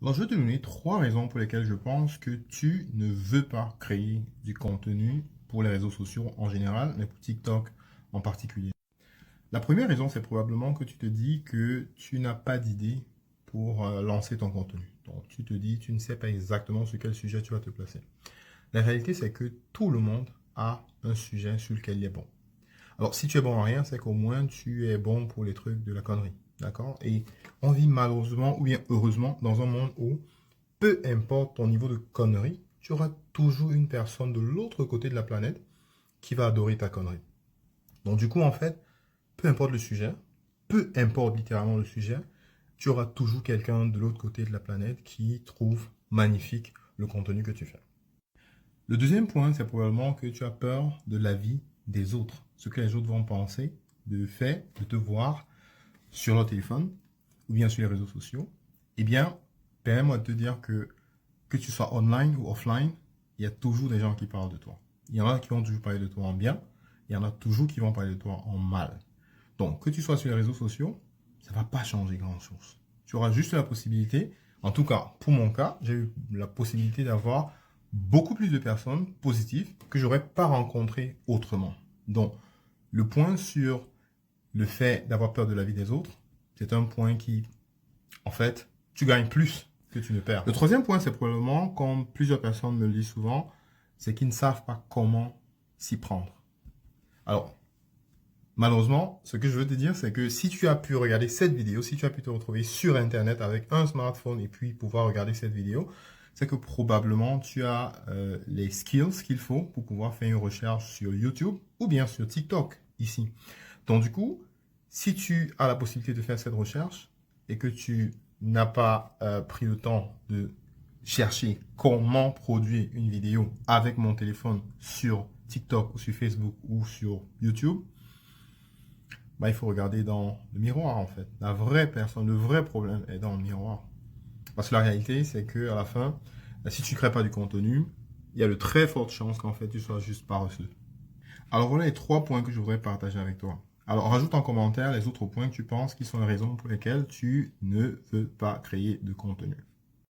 Alors, je vais te donner trois raisons pour lesquelles je pense que tu ne veux pas créer du contenu pour les réseaux sociaux en général, mais pour TikTok en particulier. La première raison, c'est probablement que tu te dis que tu n'as pas d'idée pour lancer ton contenu. Donc, tu te dis, tu ne sais pas exactement sur quel sujet tu vas te placer. La réalité, c'est que tout le monde a un sujet sur lequel il est bon. Alors, si tu es bon en rien, c'est qu'au moins tu es bon pour les trucs de la connerie. D'accord? Et on vit malheureusement ou bien heureusement dans un monde où peu importe ton niveau de connerie, tu auras toujours une personne de l'autre côté de la planète qui va adorer ta connerie. Donc du coup, en fait, peu importe le sujet, peu importe littéralement le sujet, tu auras toujours quelqu'un de l'autre côté de la planète qui trouve magnifique le contenu que tu fais. Le deuxième point, c'est probablement que tu as peur de l'avis des autres. Ce que les autres vont penser de fait de te voir sur leur téléphone ou bien sur les réseaux sociaux. Eh bien, permets-moi de te dire que tu sois online ou offline, il y a toujours des gens qui parlent de toi. Il y en a qui vont toujours parler de toi en bien, il y en a toujours qui vont parler de toi en mal. Donc, que tu sois sur les réseaux sociaux, ça ne va pas changer grand-chose. Tu auras juste la possibilité, en tout cas, pour mon cas, j'ai eu la possibilité d'avoir beaucoup plus de personnes positives que j'aurais pas rencontrées autrement. Donc, le point sur le fait d'avoir peur de la vie des autres, c'est un point qui, en fait, tu gagnes plus que tu ne perds. Le troisième point, c'est probablement, comme plusieurs personnes me le disent souvent, c'est qu'ils ne savent pas comment s'y prendre. Alors, malheureusement, ce que je veux te dire, c'est que si tu as pu regarder cette vidéo, si tu as pu te retrouver sur Internet avec un smartphone et puis pouvoir regarder cette vidéo, c'est que probablement tu as les skills qu'il faut pour pouvoir faire une recherche sur YouTube ou bien sur TikTok ici. Donc du coup, si tu as la possibilité de faire cette recherche et que tu n'as pas pris le temps de chercher comment produire une vidéo avec mon téléphone sur TikTok ou sur Facebook ou sur YouTube, bah, il faut regarder dans le miroir en fait. La vraie personne, le vrai problème est dans le miroir. Parce que la réalité, c'est que à la fin, si tu ne crées pas du contenu, il y a de très fortes chances qu'en fait tu sois juste paresseux. Alors voilà les trois points que je voudrais partager avec toi. Alors rajoute en commentaire les autres points que tu penses qui sont les raisons pour lesquelles tu ne veux pas créer de contenu.